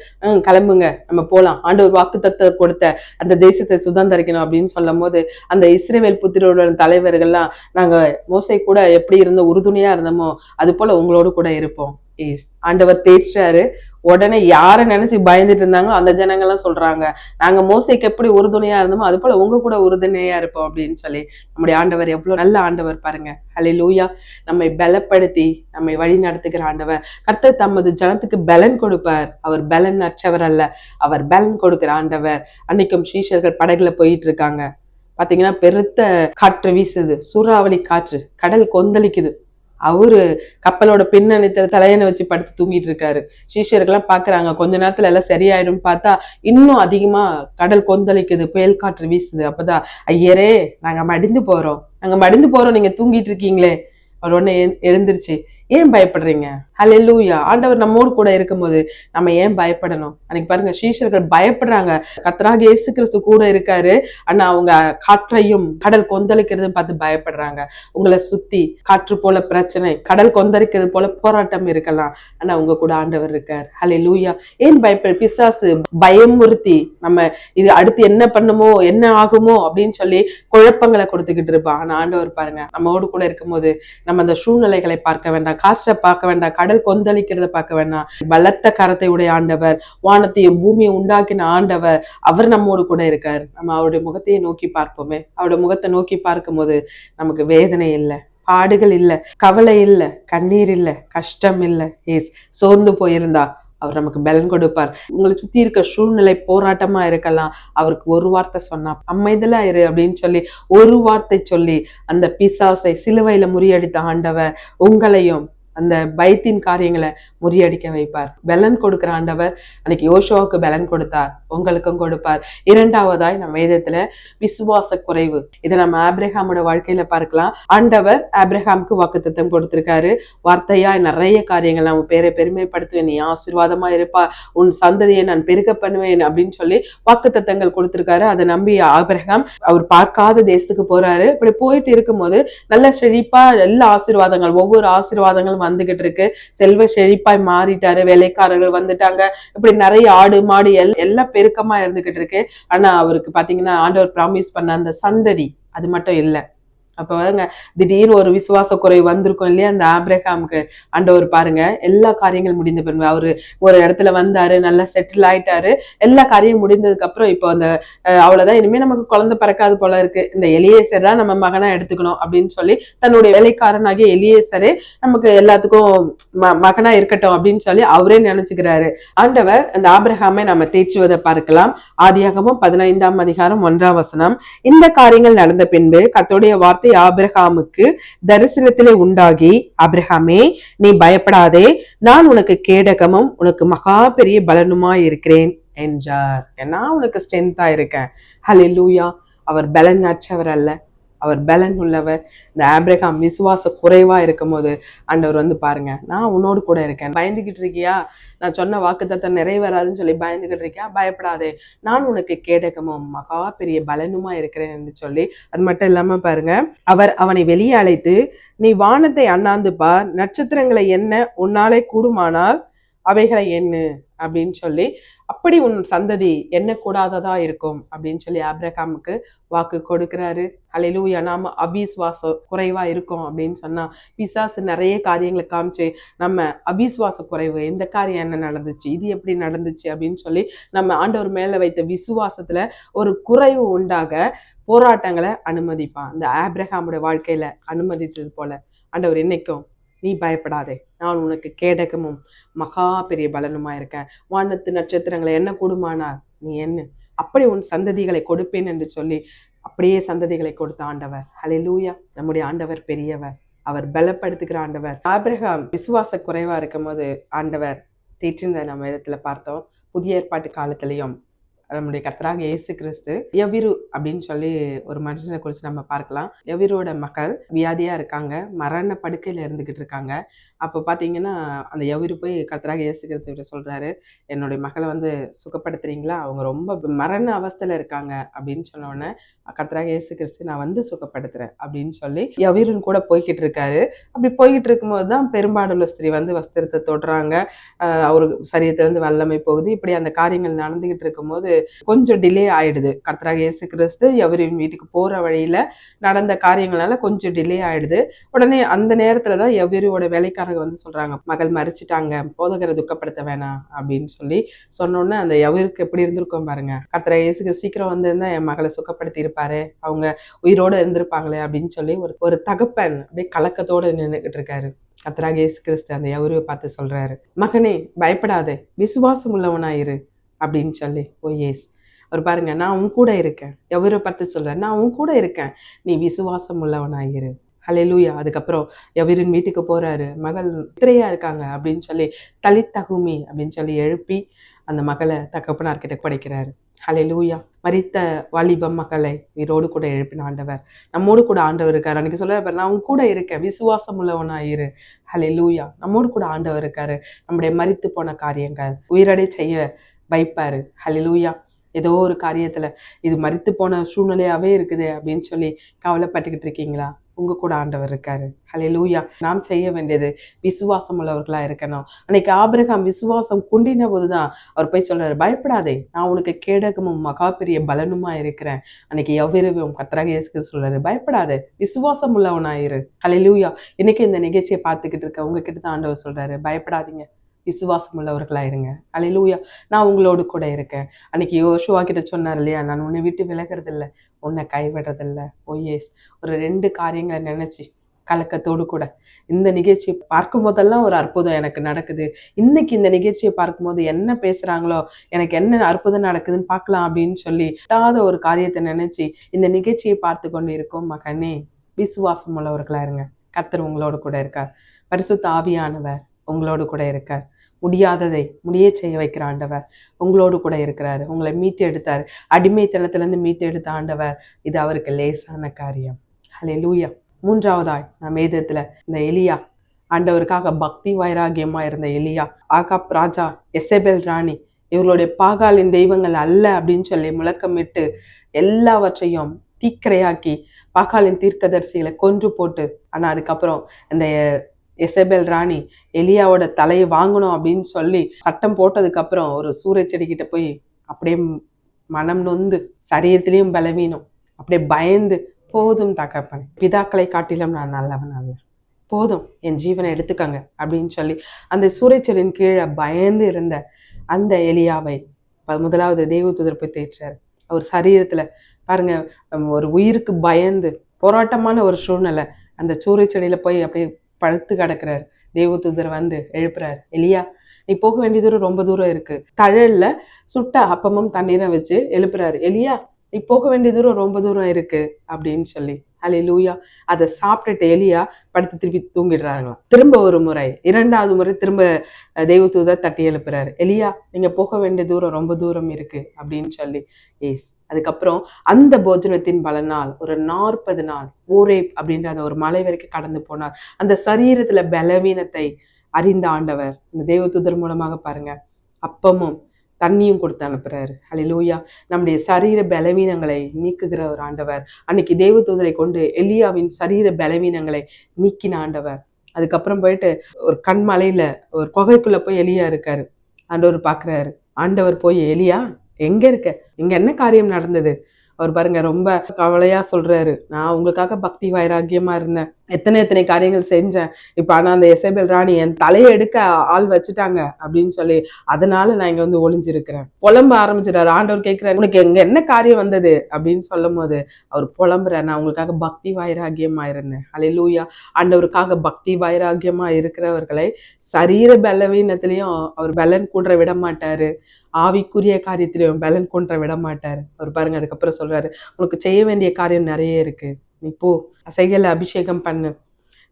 கிளம்புங்க, நம்ம போலாம், ஆண்டவர் வாக்குத்தத்தத்தை கொடுத்த அந்த தேசத்தை சுதந்திரிக்கணும் அப்படின்னு சொல்லும் போது அந்த இஸ்ரவேல் புத்திரோட தலைவர்கள்லாம், நாங்க மோசை கூட எப்படி இருந்த உறுதுணையா இருந்தோமோ அது போல உங்களோடு கூட இருப்போம். ஆண்டவர் தேய்ச்சாரு. உடனே யாரை நினைச்சு பயந்துட்டு இருந்தாங்களோ அந்த ஜனங்கள்லாம் சொல்றாங்க, நாங்க மோசைக்கு எப்படி உறுதுணையா இருந்தோமோ அது போல உங்க கூட உறுதுணையா இருப்போம் அப்படின்னு சொல்லி. நம்முடைய ஆண்டவர் எவ்வளவு நல்ல ஆண்டவர் பாருங்க. ஹல்லேலூயா. நம்மை பலப்படுத்தி நம்மை வழி நடத்துகிற ஆண்டவர். கர்த்தர் தமது ஜனத்துக்கு பலன் கொடுப்பார். அவர் பலன் அற்றவர் அல்ல, அவர் பலன் கொடுக்கிற ஆண்டவர். அன்னைக்கும் சீஷர்கள் படகுல போயிட்டு இருக்காங்க. பாத்தீங்கன்னா பெருத்த காற்று வீசுது, சூறாவளி காற்று, கடல் கொந்தளிக்குது. அவரு கப்பலோட பின்னணித்த தலையணை வச்சு படுத்து தூங்கிட்டு இருக்காரு. சீஷர்கள்லாம் பாக்குறாங்க, கொஞ்ச நேரத்துல எல்லாம் சரியாயிடும் பார்த்தா இன்னும் அதிகமா கடல் கொந்தளிக்குது, புயல் காற்று வீசுது. அப்பதான், ஐயரே நாங்க மடிந்து போறோம், நீங்க தூங்கிட்டு இருக்கீங்களே. அவர் உடனே எழுந்திருச்சு, ஏன் பயப்படுறீங்க? ஹல்லேலூயா. ஆண்டவர் நம்மோடு கூட இருக்கும்போது நம்ம ஏன் பயப்படணும்? அன்னைக்கு பாருங்க, சீஷர்கள் பயப்படுறாங்க. கர்த்தராகிய இயேசு கிறிஸ்து கூட இருக்காரு, ஆனா அவங்க காற்றையும் கடல் கொந்தளிக்கிறதும் பார்த்து பயப்படுறாங்க. உங்களை சுத்தி காற்று போல பிரச்சனை, கடல் கொந்தளிக்கிறது போல போராட்டம் இருக்கலாம், ஆனா உங்க கூட ஆண்டவர் இருக்கார். ஹல்லேலூயா. ஏன் பிசாசு பயமுறுத்தி நம்ம இது அடுத்து என்ன பண்ணுமோ என்ன ஆகுமோ அப்படின்னு சொல்லி குழப்பங்களை கொடுத்துக்கிட்டு இருப்பான். ஆனா ஆண்டவர் பாருங்க, நம்மோடு கூட இருக்கும்போது நம்ம அந்த சூழ்நிலைகளை பார்க்க வேண்டாம், காற்றை பார்க்க வேண்டாம், கடல் கொந்தளிக்கிறத பார்க்க வேண்டாம். பலத்த கரத்தை உடைய ஆண்டவர், வானத்தையும் பூமியை உண்டாக்கின ஆண்டவர், அவர் நம்மோடு கூட இருக்கார். நம்ம அவருடைய முகத்தையே நோக்கி பார்ப்போமே. அவருடைய முகத்தை நோக்கி பார்க்கும் போது நமக்கு வேதனை இல்லை, பாடுகள் இல்லை, கவலை இல்லை, கண்ணீர் இல்லை, கஷ்டம் இல்லை. சோர்ந்து போயிருந்தா அவர் நமக்கு பலன் கொடுப்பார். உங்களை சுத்தி இருக்க சூழ்நிலை போராட்டமா இருக்கலாம், அவருக்கு ஒரு வார்த்தை சொன்னா அமைதலா இரு அப்படின்னு சொல்லி ஒரு வார்த்தை சொல்லி அந்த பிசாசை சிலுவையில முறியடித்த ஆண்டவர் உங்களையும் அந்த பயத்தின் காரியங்களை முறியடிக்க வைப்பார். பலன் கொடுக்கிற ஆண்டவர் அன்னைக்கு யோசுவாவுக்கு பலன் கொடுத்தார், உங்களுக்கும் கொடுப்பார். இரண்டாவதாய் நம்ம வேதத்துல விசுவாச குறைவு, இதை நம்ம ஆபிரகாமோட வாழ்க்கையில பார்க்கலாம். ஆண்டவர் ஆபிரகாமுக்கு வாக்குத்தத்தம் கொடுத்திருக்காரு. வார்த்தையா நிறைய காரியங்கள், நம்ம பேரை பெருமைப்படுத்துவேன், நீ ஆசீர்வாதமா இருப்பா, உன் சந்ததியை நான் பெருக்க பண்ணுவேன் அப்படின்னு சொல்லி வாக்குத்தத்தங்கள் கொடுத்திருக்காரு. அதை நம்பி ஆபிரகாம் அவர் பார்க்காத தேசத்துக்கு போறாரு. இப்படி போயிட்டு இருக்கும்போது நல்ல செழிப்பா எல்லா ஆசீர்வாதங்கள், ஒவ்வொரு ஆசீர்வாதங்களும் வந்துகிட்டு இருக்கு. செல்வ செழிப்பாய் மாறிட்டாரு, வேலைக்காரர்கள் வந்துட்டாங்க, இப்படி நிறைய ஆடு மாடு எல்லாம் பெருக்கமா இருந்துகிட்டு இருக்கு. ஆனா அவருக்கு பாத்தீங்கன்னா ஆண்டவர் ப்ராமிஸ் பண்ண அந்த சந்ததி அது மட்டும் இல்லை. அப்ப பாருங்க, திடீர்னு ஒரு விசுவாச குறைவு வந்திருக்கும் இல்லையா அந்த ஆபிரகாமுக்கு. ஆண்டவர் பாருங்க எல்லா காரியங்கள் முடிந்த பின்பு அவரு ஒரு இடத்துல வந்தாரு, நல்லா செட்டில் ஆயிட்டாரு. எல்லா காரியம் முடிந்ததுக்கு அப்புறம் இப்போ அந்த அவ்வளவுதான், இனிமே நமக்கு குழந்தை பிறக்காது போல இருக்கு, இந்த எலியேசர் தான் நம்ம மகனா எடுத்துக்கணும் அப்படின்னு சொல்லி தன்னுடைய வேலைக்காரனாகிய எலியேசரே நமக்கு எல்லாத்துக்கும் மகனா இருக்கட்டும் அப்படின்னு சொல்லி அவரே நினைச்சுக்கிறாரு. ஆண்டவர் அந்த ஆபிரகாமை நம்ம தேற்றுவதை பார்க்கலாம். ஆதியாகமம் 15:1. இந்த காரியங்கள் நடந்த பின்பு கர்த்தருடைய வார்த்தை ஆபிரகாமுக்கு தரிசனத்திலே உண்டாகி, ஆபிரகாமே நீ பயப்படாதே, நான் உனக்கு கேடகமும் உனக்கு மகா பெரிய பலனுமாய் இருக்கிறேன் என்றார். நான் உனக்கு ஸ்ட்ரென்த்தா இருக்கேன். ஹல்லேலூயா. அவர் பலன் அற்றவர் அல்ல, அவர் பலன் உள்ளவர். இந்த ஆபிரகாம் விசுவாச குறைவா இருக்கும் போது ஆண்டவர் வந்து பாருங்க, நான் உன்னோடு கூட இருக்கேன். பயந்துகிட்டு இருக்கியா, நான் சொன்ன வாக்குத்தத்தம் நிறைவேறாதுன்னு சொல்லி பயந்துகிட்டு இருக்கியா, பயப்படாதே, நான் உனக்கு கேடகமும் மகா பெரிய பலனுமா இருக்கிறேன் என்று சொல்லி, அது மட்டும் இல்லாம பாருங்க, அவர் அவனை வெளியே அழைத்து, நீ வானத்தை அண்ணாந்து பார், நட்சத்திரங்களை என்ன உன்னாலே கூடுமானால் அவைகளை எண்ணு அப்படின்னு சொல்லி, அப்படி உன் சந்ததி எண்ணக்கூடாததா இருக்கும் அப்படின்னு சொல்லி ஆபிரகாமுக்கு வாக்கு கொடுக்கிறாரு. ஹல்லேலூயா. நாம அவிசுவாச குறைவா இருக்கோம் அப்படின்னு சொன்னா பிசாசு நிறைய காரியங்களை காமிச்சு நம்ம அவிசுவாச குறைவு, எந்த காரியம் என்ன நடந்துச்சு, இது எப்படி நடந்துச்சு அப்படின்னு சொல்லி நம்ம ஆண்டவர் மேல வைத்த விசுவாசத்துல ஒரு குறைவு உண்டாக போராட்டங்களை அனுமதிப்பான். இந்த ஆபிரகாமுடைய வாழ்க்கையில அனுமதித்தது போல ஆண்டவர் இன்னைக்கும், நீ பயப்படாதே, நான் உனக்கு கேடகமும் மகா பெரிய பலனுமா இருக்கேன். வானத்து நட்சத்திரங்களை என்ன கூடுமானால் நீ என்ன, அப்படி உன் சந்ததிகளை கொடுப்பேன் என்று சொல்லி அப்படியே சந்ததிகளை கொடுத்த ஆண்டவர். ஹல்லேலூயா. நம்முடைய ஆண்டவர் பெரியவர், அவர் பலப்படுத்துகிற ஆண்டவர். ஆபிரகாம் விசுவாச குறைவா இருக்கும் போது ஆண்டவர் தேற்றிருந்த நம்ம இடத்துல பார்த்தோம். புதிய ஏற்பாட்டு காலத்திலையும் நம்முடைய கர்த்தராகிய இயேசு கிறிஸ்து யவிரு அப்படின்னு சொல்லி ஒரு மனுஷனை குறித்து நம்ம பார்க்கலாம். யவிரோட மகள் வியாதியா இருக்காங்க, மரண படுக்கையில இருந்துகிட்டு இருக்காங்க. அப்போ பார்த்தீங்கன்னா அந்த யவிரு போய் கர்த்தராகிய இயேசு கிறிஸ்து சொல்றாரு, என்னுடைய மகளை வந்து சுகப்படுத்துறீங்களா, அவங்க ரொம்ப மரண அவஸ்தையில இருக்காங்க அப்படின்னு சொன்ன உடனே கர்த்தராகிய இயேசு கிறிஸ்து, நான் வந்து சுகப்படுத்துறேன் அப்படின்னு சொல்லி யவிருன்னு கூட போய்கிட்டு இருக்காரு. அப்படி போய்கிட்டு இருக்கும்போது தான் பெரும்பாடுள்ள ஸ்திரீ வந்து வஸ்திரத்தை தொடுறாங்க, அவரு சரீரத்திலிருந்து வல்லமை போகுது. இப்படி அந்த காரியங்கள் நடந்துகிட்டு இருக்கும்போது கொஞ்சம் டிலே ஆயிடுது. கர்த்தராகிய இயேசு கிறிஸ்து யவிரின் வீட்டுக்கு போற வழியில நடந்த காரியங்களால கொஞ்சம் டிலே ஆயிடுது. உடனே அந்த நேரத்துலதான் யவிரியோட வேலைக்காரங்க வந்து சொல்றாங்க, மகள் மறிச்சிட்டாங்க, போதகரை துக்கப்படுத்த வேணாம் அப்படின்னு சொல்லி சொன்னோன்னே அந்த யவிருக்கு எப்படி இருந்திருக்கும் பாருங்க. கர்த்தராகிய இயேசுக்கு சீக்கிரம் வந்திருந்தா என் மகளை சுக்கப்படுத்தி இருப்பாரு, அவங்க உயிரோட இருந்திருப்பாங்களே அப்படின்னு சொல்லி ஒரு தகப்பன் அப்படியே கலக்கத்தோடு நின்றுகிட்டு இருக்காரு. கர்த்தராகிய இயேசு கிறிஸ்து அந்த யவிரியை பார்த்து சொல்றாரு, மகனே பயப்படாதே, விசுவாசம் உள்ளவனாயிரு அப்படின்னு சொல்லி. ஓ எஸ், அவர் பாருங்க, நான் உன் கூட இருக்கேன். யவிரை பார்த்து சொல்றேன், நான் உன் கூட இருக்கேன், நீ விசுவாசம் உள்ளவனாயிரு. ஹல்லேலூயா. அதுக்கப்புறம் யவிரின் வீட்டுக்கு போறாரு, மகள் திரையா இருக்காங்க அப்படின்னு சொல்லி தலித்தகுமி அப்படின்னு சொல்லி எழுப்பி அந்த மகளை தகப்பனார்கிட்ட படைக்கிறாரு. ஹல்லேலூயா. மரித்த வாலிப மகளை உயிரோடு கூட எழுப்பின ஆண்டவர் நம்மோடு கூட ஆண்டவர் இருக்காரு. அன்னைக்கு சொல்ல, நான் உன் கூட இருக்கேன், விசுவாசம் உள்ளவனாயிரு. ஹல்லேலூயா. நம்மோடு கூட ஆண்டவர் இருக்காரு. நம்முடைய மரித்து போன காரியங்கள் உயிரடை செய்ய வைப்பாரு. ஹல்லேலூயா. ஏதோ ஒரு காரியத்துல இது மரித்து போன சூழ்நிலையாவே இருக்குது அப்படின்னு சொல்லி கவலைப்பட்டுக்கிட்டு இருக்கீங்களா, உங்க கூட ஆண்டவர் இருக்காரு. ஹல்லேலூயா. நாம் செய்ய வேண்டியது விசுவாசம் உள்ளவர்களா இருக்கணும். அன்னைக்கு ஆபிரகாம் விசுவாசம் குண்டின போதுதான் அவர் போய் சொல்றாரு, பயப்படாதே, நான் உனக்கு கேடகமும் மகா பெரிய பலனுமா இருக்கிறேன். அன்னைக்கு யவிரவும் கர்த்தராகிய இயேசு சொல்றாரு, பயப்படாதே, விசுவாசம் உள்ளவனாயிரு. ஹல்லேலூயா. இன்னைக்கு இந்த நிகழ்ச்சியை பார்த்துக்கிட்டு இருக்க உங்ககிட்ட தான் ஆண்டவர் சொல்றாரு, பயப்படாதீங்க, விசுவாசம் உள்ளவர்களா இருங்க. ஹல்லேலூயா. நான் உங்களோடு கூட இருக்கேன். அன்னைக்கு யோசுவா கிட்ட சொன்னார் இல்லையா, நான் உன்னை விட்டு விலகிறதில்ல, உன்னை கைவிடுறதில்ல. ஓ எஸ். ஒரு 2 காரியங்களை நினைச்சு கலக்கத்தோடு கூட இந்த நிகழ்ச்சியை பார்க்கும் போதெல்லாம் ஒரு அற்புதம் எனக்கு நடக்குது, இன்னைக்கு இந்த நிகழ்ச்சியை பார்க்கும்போது என்ன பேசுறாங்களோ, எனக்கு என்ன அற்புதம் நடக்குதுன்னு பார்க்கலாம் அப்படின்னு சொல்லி ஒரு காரியத்தை நினைச்சு இந்த நிகழ்ச்சியை பார்த்து கொண்டு இருக்கும் மகனே, விசுவாசம் உள்ளவர்களா இருங்க. கர்த்தர் உங்களோடு கூட இருக்கார். பரிசுத்த ஆவியானவர் உங்களோடு கூட இருக்கார். முடியாததை முடிய செய்ய வைக்கிற ஆண்டவர் உங்களோடு கூட இருக்கிறாரு. உங்களை மீட்டு எடுத்தார், அடிமைத்தனத்திலிருந்து மீட்டு எடுத்த ஆண்டவர். இது அவருக்கு லேசான காரியம். ஹல்லேலூயா. 3வதாய் நாம் வேதத்துல இந்த எலியா, ஆண்டவருக்காக பக்தி வைராகியமா இருந்த எலியா, ஆகாப் ராஜா, எசபெல் ராணி, இவர்களுடைய பாகாலின் தெய்வங்கள் அல்ல அப்படின்னு சொல்லி முழக்கமிட்டு எல்லாவற்றையும் தீக்கிரையாக்கி பாகாலின் தீர்க்கதரிசிகளை கொன்று போட்டு, ஆனா அதுக்கப்புறம் இந்த எசபெல் ராணி எலியாவோட தலையை வாங்கணும் அப்படின்னு சொல்லி சட்டம் போட்டதுக்கு அப்புறம் ஒரு சூறை செடிக்கிட்ட போய் அப்படியே மனம் நொந்து, சரீரத்திலையும் பலவீனம், அப்படியே பயந்து, போதும் தகப்பன், பிதாக்களை காட்டிலும் நான் நல்லவன் அல்ல, போதும், என் ஜீவனை எடுத்துக்கங்க அப்படின்னு சொல்லி அந்த சூறைச்செடியின் கீழே பயந்து இருந்த அந்த எலியாவை முதலாவது தேவதூதர் போய் தேற்றார். அவர் சரீரத்துல பாருங்க, ஒரு உயிருக்கு பயந்து போராட்டமான ஒரு சூழ்நிலை, அந்த சூறைச்செடியில போய் அப்படியே பழுத்து கிடக்குறாரு. தேவதூதர் வந்து எழுப்புறாரு, எலியா நீ போக வேண்டிய தூரம் ரொம்ப தூரம் இருக்கு. தழல்ல சுட்ட அப்பமும் தண்ணீரை வச்சு எழுப்புறாரு, எலியா நீ போக வேண்டிய தூரம் ரொம்ப தூரம் இருக்கு அப்படின்னு சொல்லி. ஹல்லேலூயா. அதை சாப்பிட்டுட்டு எலியா படுத்து திருப்பி தூங்கிடுறாங்களாம். திரும்ப ஒரு முறை, 2வது முறை திரும்ப தேவதூதர் தட்டி எழுப்புறாரு. எலியா, நீங்க போக வேண்டிய தூரம் ரொம்ப தூரம் இருக்கு அப்படின்னு சொல்லி. அதுக்கப்புறம் அந்த போஜனத்தின் பலனால் ஒரு 40 நாள் ஓரேப் அப்படின்ற அந்த ஒரு மலை வரைக்கும் கடந்து போனார். அந்த சரீரத்துல பலவீனத்தை அறிந்த ஆண்டவர் இந்த தேவதூதர் மூலமாக பாருங்க அப்பமும் தண்ணியும் கொடுத்து அனுப்புறாரு. ஹல்லேலூயா. நம்முடைய சரீர பலவீனங்களை நீக்குகிற ஒரு ஆண்டவர். அன்னைக்கு தேவதூதரை கொண்டு எலியாவின் சரீர பலவீனங்களை நீக்கின ஆண்டவர். அதுக்கப்புறம் போயிட்டு ஒரு கண்மலையில ஒரு குகைக்குள்ள போய் எலியா இருக்காரு. ஆண்டவர் பாக்குறாரு. ஆண்டவர் போய், எலியா எங்க இருக்க, இங்க என்ன காரியம் நடந்தது? அவர் பாருங்க ரொம்ப கவலையா சொல்றாரு, நான் உங்களுக்காக பக்தி வைராக்கியமா இருந்தேன், எத்தனை காரியங்கள் செஞ்சேன், இப்ப ஆனா அந்த எசபேல் ராணி என் தலையை எடுக்க ஆள் வச்சுட்டாங்க அப்படின்னு சொல்லி, அதனால நான் இங்க வந்து ஒளிஞ்சிருக்கிறேன். புலம்ப ஆரம்பிச்சிடாரு. ஆண்டவர் கேட்கிறாரு, உனக்கு எங்க என்ன காரியம் வந்தது அப்படின்னு சொல்லும் போது அவர் புலம்புறார், நான் உங்களுக்காக பக்தி வைராக்கியமா இருந்தேன். ஹல்லேலூயா. ஆண்டவருக்காக பக்தி வைராக்கியமா இருக்கிறவர்களை சரீர பலவீனத்திலையும் அவர் பலன் கூன்ற விட மாட்டாரு, ஆவிக்குரிய காரியத்திலையும் பலன் கொன்ற விட மாட்டாரு. அவர் பாருங்க அதுக்கப்புறம் சொல்றாரு, உனக்கு செய்ய வேண்டிய காரியம் நிறைய இருக்கு, நீ போ, அசைகளை அபிஷேகம் பண்ணு,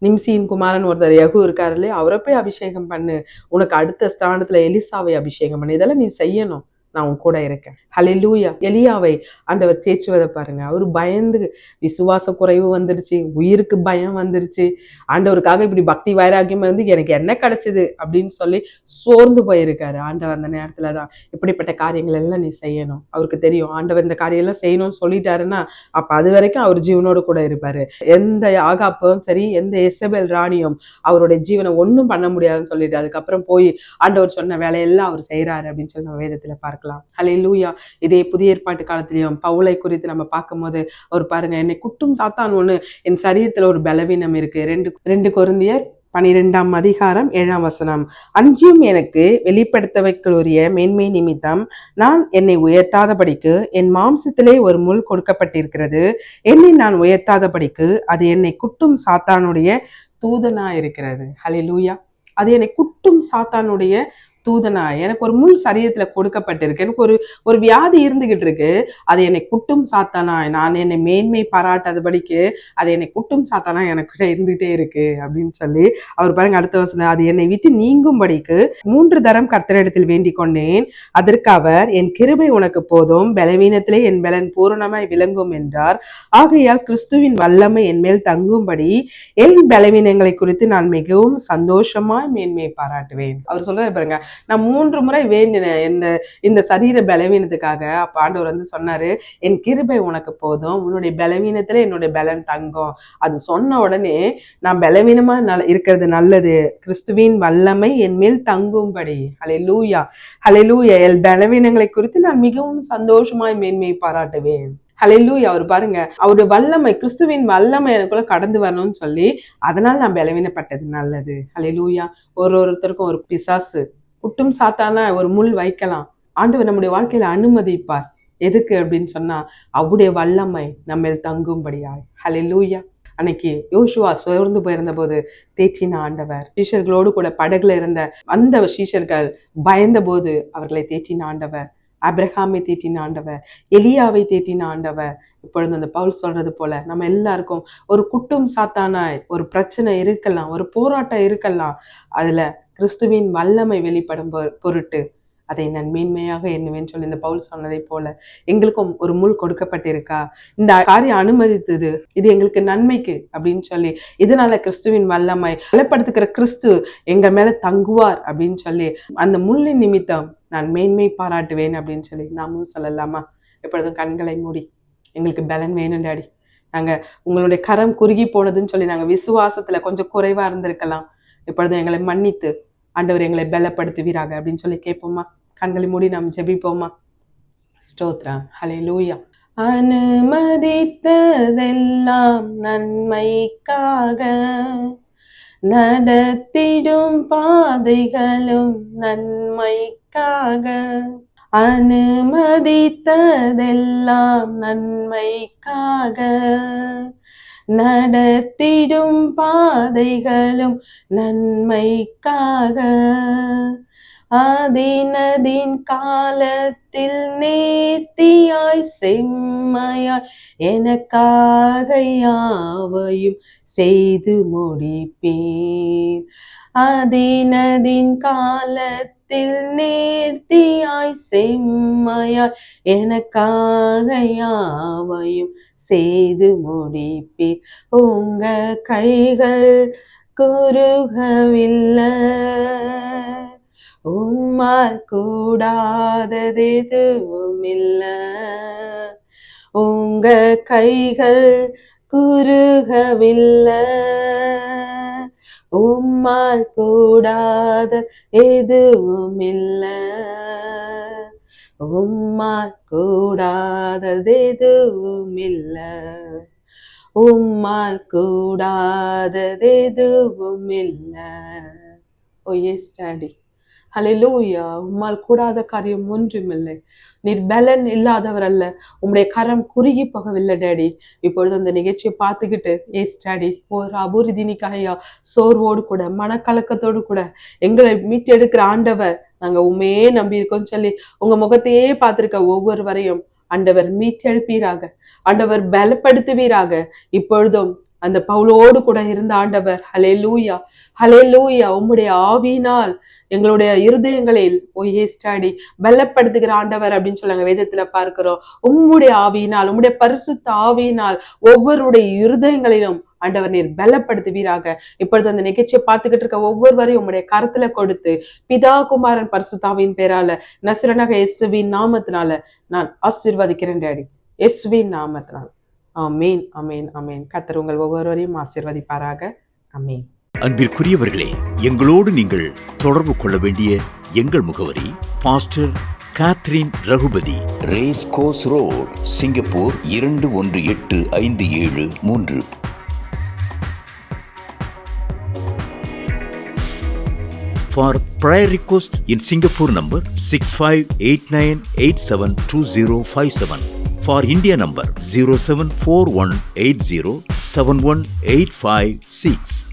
நிம்சியின் குமாரன் ஒருத்தர் யகு இருக்காரு இல்லையா, அவரை போய் அபிஷேகம் பண்ணு, உனக்கு அடுத்த ஸ்தானத்துல எலிசாவை அபிஷேகம் பண்ணு, இதெல்லாம் நீ செய்யணும், நான் உன் கூட இருக்கேன். ஹல்லேலூயா. எலியாவை ஆண்டவர் தேய்ச்சுவதை பாருங்க. அவரு பயந்து, விசுவாச குறைவு வந்துருச்சு, உயிருக்கு பயம் வந்துருச்சு, ஆண்டவருக்காக இப்படி பக்தி வைராக்கியம் இருந்து எனக்கு என்ன கிடைச்சது அப்படின்னு சொல்லி சோர்ந்து போயிருக்காரு. ஆண்டவர் அந்த நேரத்துலதான் இப்படிப்பட்ட காரியங்கள் எல்லாம் நீ செய்யணும். அவருக்கு தெரியும் ஆண்டவர் இந்த காரியம் எல்லாம் செய்யணும்னு சொல்லிட்டாருன்னா அப்ப அது வரைக்கும் அவர் ஜீவனோடு கூட இருப்பாரு. எந்த ஆகாப்பும் சரி, எந்த எசபேல் ராணியும் அவருடைய ஜீவனை ஒன்றும் பண்ண முடியாதுன்னு சொல்லிட்டு அதுக்கப்புறம் போய் ஆண்டவர் சொன்ன வேலையெல்லாம் அவர் செய்யறாரு அப்படின்னு சொல்லி நம்ம வேதத்துல பார்க்கலாம். ஹல்லேலூயா. இதே புதிய ஏற்பாட்டு காலத்திலையும் பவுலை குறித்து நம்ம பார்க்கும்போது அவர் பாருங்க, என்னை குட்டும் சாத்தான் ஒண்ணு, என் சரீரத்துல ஒரு பலவீனம் இருக்கு. 2 கொரிந்தியர் 12ஆம் அதிகாரம் 7ஆம் வசனம். அன்றியும் எனக்கு வெளிப்படுத்தவைக்குரிய மேன்மை நிமித்தம் நான் என்னை உயர்த்தாதபடிக்கு என் மாம்சத்திலே ஒரு முள் கொடுக்கப்பட்டிருக்கிறது, என்னை நான் உயர்த்தாதபடிக்கு அது என்னை குட்டும் சாத்தானுடைய தூதனா இருக்கிறது. ஹல்லேலூயா. அது என்னை குட்டும் சாத்தானுடைய தூதனா, எனக்கு ஒரு முள் சரீரத்துல கொடுக்கப்பட்டிருக்கு, எனக்கு ஒரு வியாதி இருந்துகிட்டு இருக்கு, அது என்னை குட்டும் சாத்தானா, நான் என்னை மேன்மை பாராட்டாதபடிக்கு அது என்னை குட்டும் சாத்தானா எனக்கு இருந்துகிட்டே இருக்கு அப்படின்னு சொல்லி அவர் பாருங்க அடுத்த வசனம், அது என்னை விட்டு நீங்கும்படிக்கு 3 தரம் கர்த்தரிடத்தில் வேண்டிக் கொண்டேன், அதற்கு அவர், என் கிருபை உனக்கு போதும், பலவீனத்திலே என் பலன் பூரணமாய் விளங்கும் என்றார். ஆகையால் கிறிஸ்துவின் வல்லமை என் மேல் தங்கும்படி என் பலவீனங்களை குறித்து நான் மிகவும் சந்தோஷமாய் மேன்மையை பாராட்டுவேன். அவர் சொல்றாரு பாருங்க, நான் 3 முறை வேண்டினேன் இந்த சரீர பலவீனத்துக்காக. அப்ப ஆண்டவர் வந்து சொன்னாரு, என் கிருபை உனக்கு போதும், உன்னுடைய பலவீனத்துல என்னுடைய பலன் தங்கும். அது சொன்ன உடனே நான் பலவீனமா இருக்கிறது நல்லது, கிறிஸ்துவின் வல்லமை என் மேல் தங்கும்படி. ஹல்லேலூயா. ஹல்லேலூயா. என் பலவீனங்களை குறித்து நான் மிகவும் சந்தோஷமாய் மேன்மையை பாராட்டுவேன். ஹல்லேலூயா. அவர் பாருங்க, அவருடைய வல்லமை, கிறிஸ்துவின் வல்லமை எனக்குள்ள கடந்து வரணும்னு சொல்லி, அதனால நான் பலவீனப்பட்டது நல்லது. ஹல்லேலூயா. ஒருத்தருக்கும் ஒரு பிசாசு குட்டும் சாத்தானா ஒரு முள் வைக்கலாம், ஆண்டவர் நம்முடைய வாழ்க்கையில அனுமதிப்பார். எதுக்கு அப்படின்னு சொன்னா அவருடைய வல்லமை நம்ம தங்கும்படியாய். ஹல்லேலூயா. அன்னைக்கு யோசுவா சோர்ந்து போயிருந்த போது தேற்றின ஆண்டவர், சீஷர்களோடு கூட படகுல இருந்த அந்த சீஷர்கள் பயந்த போது அவர்களை தேற்றின ஆண்டவர், அப்ரஹாமை தேற்றின ஆண்டவர், எலியாவை தேற்றின ஆண்டவர். இப்பொழுது அந்த பவுல் சொல்றது போல நம்ம எல்லாருக்கும் ஒரு குட்டும் சாத்தானாய் ஒரு பிரச்சனை இருக்கலாம், ஒரு போராட்டம் இருக்கலாம், அதுல கிறிஸ்துவின் வல்லமை வெளிப்படும் பொருட்டு அதை நான் மேன்மையாக எண்ணுவேன்னு சொல்லி இந்த பவுல் சொன்னதை போல எங்களுக்கும் ஒரு முள் கொடுக்கப்பட்டிருக்கா, இந்த காரியம் அனுமதித்தது இது எங்களுக்கு நன்மைக்கு அப்படின்னு சொல்லி, இதனால கிறிஸ்துவின் வல்லமை பலப்படுத்துகிற கிறிஸ்து எங்க மேல தங்குவார் அப்படின்னு சொல்லி அந்த முள்ளின் நிமித்தம் நான் மேன்மை பாராட்டுவேன் அப்படின்னு சொல்லி நாமும் சொல்லலாமா? எப்பொழுதும் கண்களை மூடி, எங்களுக்கு பலன் வேணும் டாடி, நாங்க உங்களுடைய கரம் குறுகி போனதுன்னு சொல்லி நாங்க விசுவாசத்துல கொஞ்சம் குறைவா இருந்திருக்கலாம், இப்பொழுதும் எங்களை மன்னித்து ஆண்டவர் எங்களை பலப்படுத்துவீராக அப்படின்னு சொல்லி கேட்போமா? கண்களை மூடி நாம் ஜெபிப்போமா? ஸ்தோத்திரம். ஹல்லேலூயா. அனுமதித்ததெல்லாம் நன்மைக்காக, நடத்திடும் பாதைகளும் நன்மைக்காக, அனுமதித்ததெல்லாம் நன்மைக்காக, நடத்திடும் பாதைகளும் நன்மைக்காக, அதினதின் காலத்தில் நேர்த்தியாய் செம்மையாய் எனக்காக யாவையும் செய்து முடிப்பீர். அதினதின் காலத்தில் நேர்த்தியாய் செம்மையாய் எனக்காக யாவையும் செய்து முடிப்பீர். உங்க கைகள் குறுகவில்லை, உம்மால் கூடாதது எதுவும் இல்ல. உங்க கைகள் குறுகவில்லை, உம்மால் கூடாத எதுவும் இல்ல. உம்மால் கூடாதது எதுவும் இல்ல. உம்மால் கூடாதது எதுவும் இல்ல. ஓ எஸ் டாடி, ஹல்லேலூயா. உம்மால் கூடாத காரியம் ஒன்றுமில்லை. நீர் பலன் இல்லாதவர் அல்ல. உம்முடைய கரம் குறுகி போகவில்லை டாடி. இப்பொழுது அந்த நிகழ்ச்சியை பார்த்துக்கிட்டு ஏஸ் டாடி ஒரு அபூரிதினிக்காயா சோர்வோடு கூட மனக்கலக்கத்தோடு கூட எங்களை மீட்டெடுக்கிற ஆண்டவர், நாங்க உண்மையே நம்பி இருக்கோம் சொல்லி உங்க முகத்தையே பார்த்திருக்க ஒவ்வொருவரையும் ஆண்டவர் மீட்டெடுப்பீராக, ஆண்டவர் பலப்படுத்துவீராக. இப்பொழுதும் அந்த பவுலோடு கூட இருந்த ஆண்டவர், ஹல்லேலூயா ஹல்லேலூயா, உம்முடைய ஆவியினால் எங்களுடைய இருதயங்களில் ஸ்டாடி பலப்படுத்துகிற ஆண்டவர் அப்படின்னு சொல்லுங்க வேதத்துல பார்க்கிறோம். உம்முடைய ஆவியினால், உம்முடைய பரிசுத்த ஆவியினால் ஒவ்வொருடைய இருதயங்களிலும் ஆண்டவர் நீர் பலப்படுத்துவீராக. இப்பொழுது அந்த நிகழ்ச்சியை பார்த்துக்கிட்டு இருக்க ஒவ்வொருவரையும் உம்முடைய கரத்துல கொடுத்து பிதா குமாரன் பரிசுத்தாவின் பேரால நசரேயனாக இயேசுவின் நாமத்தினால நான் ஆசீர்வதிக்கிறேன் டாடி, இயேசுவின் நாமத்தினால. ஆமீன் ஆமீன் ஆமீன். கர்த்தர் உங்கள் ஒவ்வொருவரையும் ஆசீர்வதிப்பாராக. ஆமீன். அன்பிற்குரியவர்களே, எங்களோடு நீங்கள் தொடர்பு கொள்ள வேண்டிய எங்கள் முகவரி pastor Catherine Raghupathi, race course road, Singapore 218573. For prayer request in Singapore number 6589872057. For India number 074180718556.